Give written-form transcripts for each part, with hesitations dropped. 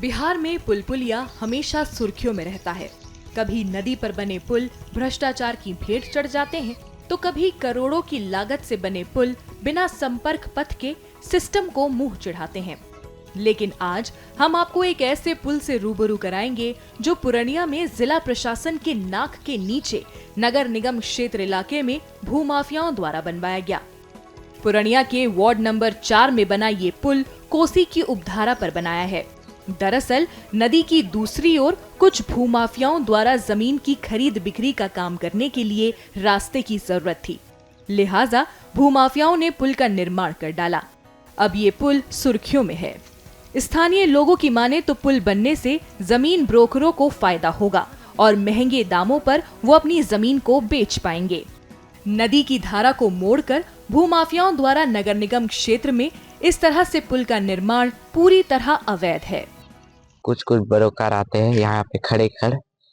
बिहार में पुल-पुलिया हमेशा सुर्खियों में रहता है। कभी नदी पर बने पुल भ्रष्टाचार की भेंट चढ़ जाते हैं, तो कभी करोड़ों की लागत से बने पुल बिना संपर्क पथ के सिस्टम को मुंह चिढ़ाते हैं। लेकिन आज हम आपको एक ऐसे पुल से रूबरू कराएंगे जो पूर्णिया में जिला प्रशासन के नाक के नीचे नगर निगम क्षेत्र इलाके में भूमाफियाओं द्वारा बनवाया गया। पूर्णिया के वार्ड नंबर 4 में बना ये पुल कोसी की उपधारा पर बनाया है। दरअसल नदी की दूसरी ओर कुछ भूमाफियाओं द्वारा जमीन की खरीद बिक्री का काम करने के लिए रास्ते की जरूरत थी, लिहाजा भूमाफियाओं ने पुल का निर्माण कर डाला। अब ये पुल सुर्खियों में है। स्थानीय लोगों की माने तो पुल बनने से जमीन ब्रोकरों को फायदा होगा और महंगे दामों पर वो अपनी जमीन को बेच पाएंगे। नदी की धारा को मोड़कर भूमाफियाओं द्वारा नगर निगम क्षेत्र में इस तरह से पुल का निर्माण पूरी तरह अवैध है। कुछ ब्रोकर आते हैं यहाँ पे खड़े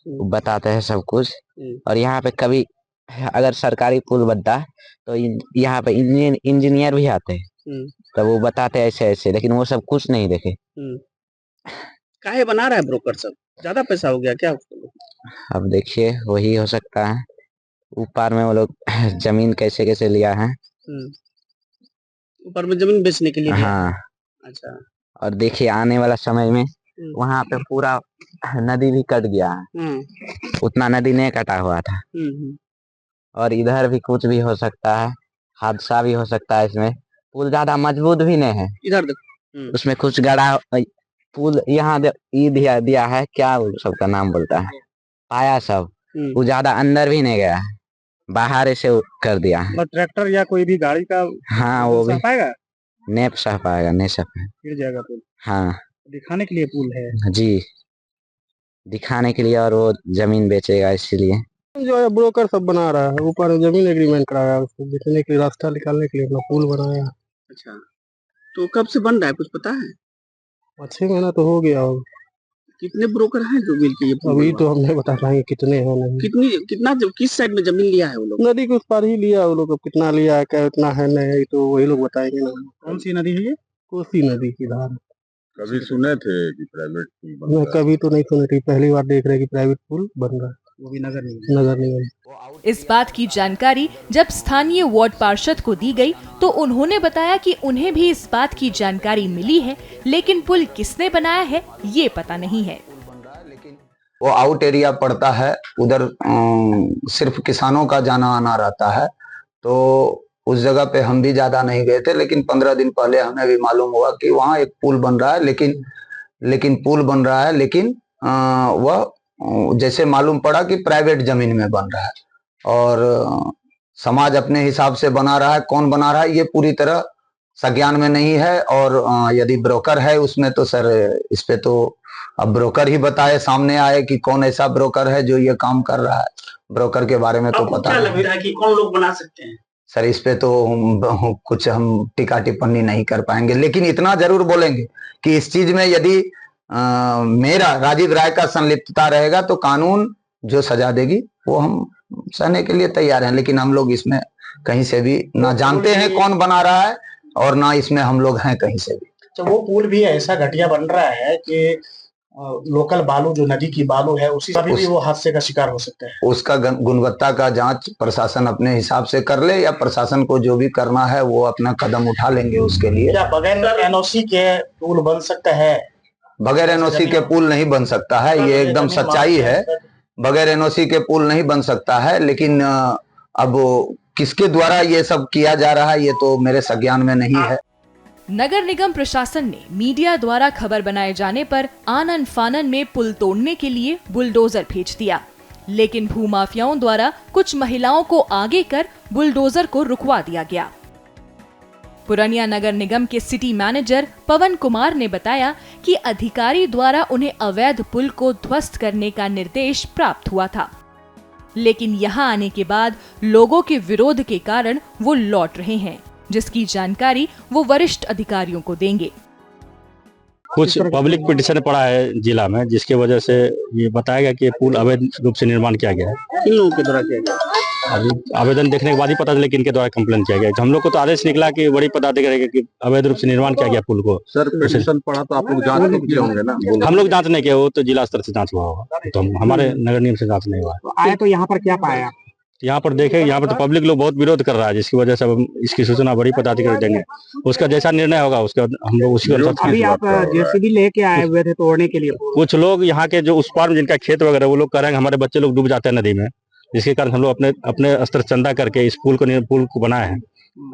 बताते हैं सब कुछ, और यहाँ पे कभी अगर सरकारी पुल बनता है तो यहाँ पे इंजीनियर भी आते हैं, तो वो बताते हैं ऐसे ऐसे, लेकिन वो सब कुछ नहीं देखे। काहे बना रहा है ब्रोकर सब? ज्यादा पैसा हो गया क्या? अब देखिए वही हो सकता है। ऊपर में वो लोग जमीन कैसे कैसे लिया है, ऊपर में जमीन बेचने के लिए। हाँ अच्छा। और देखिए आने वाला समय में वहाँ पे पूरा नदी भी कट गया है, उतना नदी नहीं कटा हुआ था। और इधर भी कुछ भी हो सकता है, हादसा भी हो सकता है। इसमें पुल ज्यादा मजबूत भी नहीं है, इधर उसमें कुछ गड़ा पुल यहाँ दिया है, क्या सबका नाम बोलता है, पाया सब, वो ज्यादा अंदर भी नहीं गया है, बाहर ऐसे कर दिया है। ट्रैक्टर या कोई भी गाड़ी का हाँ वो भी पाएगा, नहीं सह पाएगा, नहीं सह गिर जाएगा पुल। हाँ दिखाने के लिए पुल है जी, दिखाने के लिए, और वो जमीन बेचेगा इसीलिए। जो है ब्रोकर सब बना रहा है, ऊपर जमीन एग्रीमेंट कराया, उसको बेचने के लिए, रास्ता निकालने के लिए अपना पुल बनाया। अच्छा, तो कब से बन रहा है कुछ पता है? 6 महीना तो हो गया। कितने ब्रोकर हैं जो मिलके ये पुल? अभी तो हम नहीं बता पाएंगे कितने हैं, नहीं। कितना किस साइड में जमीन लिया है वो लोग? नदी के उस पार ही लिया वो लोग, कितना लिया है, क्या इतना है नहीं, तो वही लोग बताएंगे ना। कौन सी नदी है ये? कोसी नदी की धार। कभी सुने थे कि प्राइवेट पुल बन रहा है? कभी तो नहीं सुने थे, पहली बार देख रहे हैं कि प्राइवेट पुल बन रहा है, वो भी नगर निगम। इस बात की जानकारी जब स्थानीय वार्ड पार्षद को दी गई, तो उन्होंने बताया कि उन्हें भी इस बात की जानकारी मिली है, लेकिन पुल किसने बनाया है ये पता नहीं है। वो आउट एरिया पड़ता है, उधर सिर्फ किसानों का जाना आना रहता है, तो उस जगह पे हम भी ज्यादा नहीं गए थे। लेकिन 15 दिन पहले हमें भी मालूम हुआ कि वहाँ एक पुल बन रहा है, लेकिन पुल बन रहा है, लेकिन वह जैसे मालूम पड़ा कि प्राइवेट जमीन में बन रहा है, और समाज अपने हिसाब से बना रहा है। कौन बना रहा है ये पूरी तरह संज्ञान में नहीं है, और यदि ब्रोकर है उसमें तो सर इस पे तो अब ब्रोकर ही बताए, सामने आए कि कौन ऐसा ब्रोकर है जो ये काम कर रहा है। ब्रोकर के बारे में तो पता क्या लगता है कि कौन लोग बना सकते हैं? सर इस पे तो कुछ हम टीका टिप्पणी नहीं कर पाएंगे, लेकिन इतना जरूर बोलेंगे कि इस चीज में यदि मेरा राजीव राय का संलिप्तता रहेगा तो कानून जो सजा देगी वो हम सहने के लिए तैयार हैं। लेकिन हम लोग इसमें कहीं से भी ना जानते हैं कौन बना रहा है, और ना इसमें हम लोग हैं कहीं से भी। तो वो पुल भी ऐसा घटिया बन रहा है कि लोकल बालू, जो नदी की बालू है, उसी का भी वो हादसे का शिकार हो सकता है। उसका गुणवत्ता का जांच प्रशासन अपने हिसाब से कर ले, या प्रशासन को जो भी करना है वो अपना कदम उठा लेंगे उसके लिए। क्या बगैर एनओसी के पुल बन सकता है? बगैर एनओसी के पुल नहीं बन सकता है, ये एकदम सच्चाई है। बगैर एनओसी के पुल नहीं बन सकता है, लेकिन अब किसके द्वारा ये सब किया जा रहा है ये तो मेरे संज्ञान में नहीं है। नगर निगम प्रशासन ने मीडिया द्वारा खबर बनाए जाने पर आनन फानन में पुल तोड़ने के लिए बुलडोजर भेज दिया, लेकिन भूमाफियाओं द्वारा कुछ महिलाओं को आगे कर बुलडोजर को रुकवा दिया गया। पूर्णिया नगर निगम के सिटी मैनेजर पवन कुमार ने बताया कि अधिकारी द्वारा उन्हें अवैध पुल को ध्वस्त करने का निर्देश प्राप्त हुआ था, लेकिन यहां आने के बाद लोगों के विरोध के कारण वो लौट रहे हैं, जिसकी जानकारी वो वरिष्ठ अधिकारियों को देंगे। कुछ पब्लिक पिटीशन पड़ा है जिला में, जिसके वजह से ये बताया गया कि पुल अवैध रूप से निर्माण किया गया है। किन लोगों के द्वारा किया गया? अभी आवेदन देखने के बाद ही पता चला कि इनके द्वारा कंप्लेन किया गया। हम लोग को तो आदेश निकला कि बड़ी पदाधिकारी कि अवैध रूप से निर्माण किया गया पुल को। सर पिटीशन पड़ा तो आप लोग जांच तो किए होंगे ना? हम लोग जांच नहीं किया, वो तो जिला स्तर से जांच हुआ होगा, तो हमारे नगर निगम से जांच नहीं हुआ। तो आए तो यहाँ पर क्या पाया? यहाँ पर देखे, यहाँ पर तो पब्लिक लोग बहुत विरोध कर रहा है, जिसकी वजह से हम इसकी सूचना बड़ी पदाधिकारी देंगे। उसका जैसा निर्णय होगा उसका हम लोग उसी अनुसार। अभी आप जेसीबी लेके आए हुए थे तोड़ने के लिए? कुछ लोग यहाँ के जो उस पार में जिनका खेत वगैरह, वो लोग कह रहे हैं हमारे बच्चे लोग डूब जाते हैं नदी में, जिसके कारण हम लोग अपने स्तर चंदा करके इस पुल को बनाए हैं।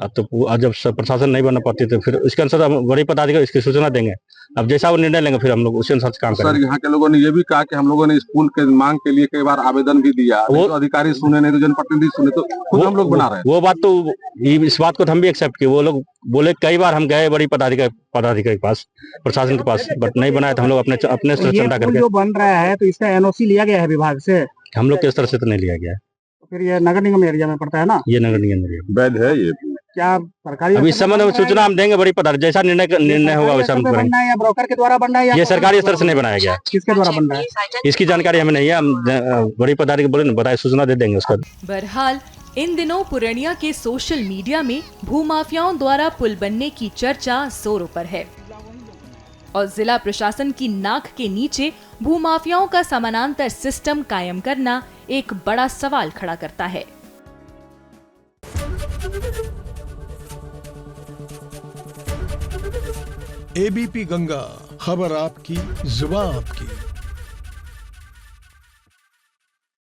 अब तो जब प्रशासन नहीं बना पाती तो फिर उसके अनुसार हम बड़ी पदाधिकारी इसकी सूचना देंगे। अब जैसा वो निर्णय लेंगे फिर हम लोग उसी अनुसार काम करेंगे। सर यहाँ के लोगों ने ये भी कहा कि हम लोगों ने इस पुल के मांग के लिए कई बार आवेदन भी दिया, वो अधिकारी सुने नहीं, तो जनप्रतिनिधि सुने, तो खुद हम लोग बना रहे हैं। वो बात तो इस बात को तो हम भी एक्सेप्ट किए। वो लोग बोले कई बार हम गए बड़ी पदाधिकारी के पास, प्रशासन के पास, बट नहीं बनाया। तो हम लोग अपने स्तर चंदा करके जो बन रहा है तो इसका एनओसी लिया गया है विभाग से? हम लोग के स्तर से तो नहीं लिया गया है। फिर ये नगर निगम एरिया में पड़ता है ना? ये नगर निगम एरिया वैध है ये? क्या सरकारी? अभी इस संबंध में सूचना हम देंगे बड़ी पदाधिकारी, जैसा निर्णय होगा वैसा हम करेंगे। या ब्रोकर के द्वारा बन रहा है? ये सरकारी स्तर से नहीं बनाया गया। किसके द्वारा बन रहा है इसकी जानकारी हमें नहीं है। हम बड़ी पदाधिकारी बोले बताए, सूचना दे देंगे उसका। बहरहाल इन दिनों पूर्णिया के सोशल मीडिया में भूमाफियाओं द्वारा पुल बनने की चर्चा जोरों पर है और जिला प्रशासन की नाक के नीचे भूमाफियाओं का समानांतर सिस्टम कायम करना एक बड़ा सवाल खड़ा करता है। एबीपी गंगा, खबर आपकी, जुबान आपकी।